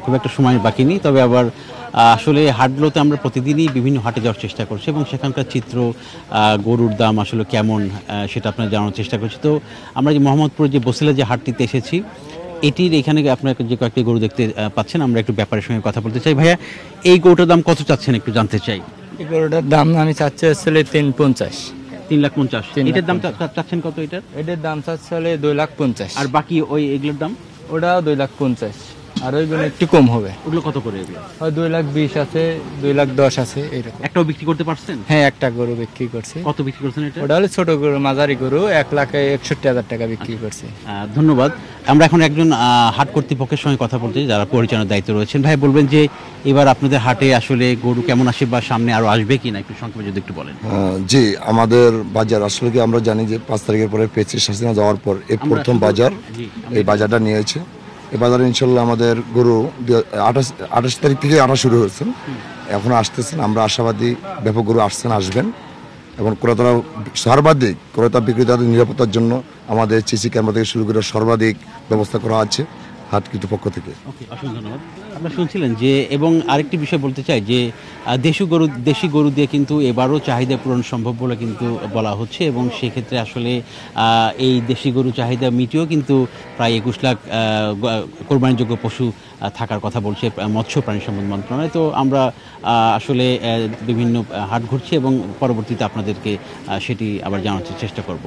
খুব একটা সময় বাকি নেই, তবে আবার আসলে হাটগুলোতে আমরা প্রতিদিনই বিভিন্ন হাটে যাওয়ার চেষ্টা করছি এবং সেখানকার চিত্র, গরুর দাম আসলে কেমন সেটা আপনার জানানোর চেষ্টা করছি। তো আমরা যে মোহাম্মদপুর যে বসিলা যে হাটটিতে এসেছি, এটির এখানে আপনার যে কয়েকটি গরু দেখতে পাচ্ছেন, আমরা একটু ব্যাপারের সঙ্গে কথা বলতে চাই। ভাইয়া, এই গরুটার দাম কত চাচ্ছেন একটু জানতে চাই। এই গরুটার দাম আমি চাচ্ছি আসলে 350। 3,50,000। 3,50,000 এটার দাম চাচ্ছেন কত এটার? এটার দাম চাচ্ছে হলে 2,50,000। আর বাকি ওই এগুলোর দাম? ওটাও 2,50,000, আর ওইগুলো একটু কম হবে। ওগুলো কত করে এগুলো? হয় 2,20,000 আছে, 2,10,000 আছে এরকম। একটাও বিক্রি করতে পারছেন? হ্যাঁ, একটা গরু বিক্রি করছে। কত বিক্রি করছেন এটা? ওটা হলে ছোট গরু, মাঝারি গরু 1,61,000 টাকা বিক্রি করছে। ধন্যবাদ। আমরা এখন একজন হাট কর্তৃপক্ষের সঙ্গে কথা বলতে যারা পরিচালনার দায়িত্ব রয়েছেন। ভাই, বলবেন যে এবার আপনাদের হাটে আসলে গরু কেমন আসে বা সামনে আরো আসবে কিনা একটু সংক্ষেপে যদি একটু বলেন। জি, আমাদের বাজার আসলে কি আমরা জানি যে 5 তারিখের পরে পেঁচিশ হাসিনা যাওয়ার পর এই প্রথম বাজার, এই বাজারটা নিয়েছে। এই বাজারে ইনশাল্লাহ আমাদের গরু 28 তারিখ থেকে আনা শুরু হয়েছে, এখন আসতেছেন। আমরা আশাবাদী ব্যাপক গরু আসবেন এবং ক্রেতারা সর্বাধিক ক্রেতা বিক্রেতাদের নিরাপত্তার জন্য আমাদের সিসি ক্যামেরা থেকে শুরু করে সর্বাধিক ব্যবস্থা করা আছে হাট কর্তৃপক্ষ থেকে। অসংখ্য ধন্যবাদ। আপনারা শুনছিলেন যে, এবং আরেকটি বিষয় বলতে চাই যে দেশি গরু দিয়ে কিন্তু এবারও চাহিদা পূরণ সম্ভব বলে কিন্তু বলা হচ্ছে, এবং সেক্ষেত্রে আসলে এই দেশি গরু চাহিদা মিটিয়েও কিন্তু প্রায় 21 লাখ কোরবানিযোগ্য পশু থাকার কথা বলছে মৎস্য প্রাণী সম্পদ মন্ত্রণালয়। তো আমরা আসলে বিভিন্ন হাট ঘুরছি এবং পরবর্তীতে আপনাদেরকে সেটি আবার জানার চেষ্টা করব।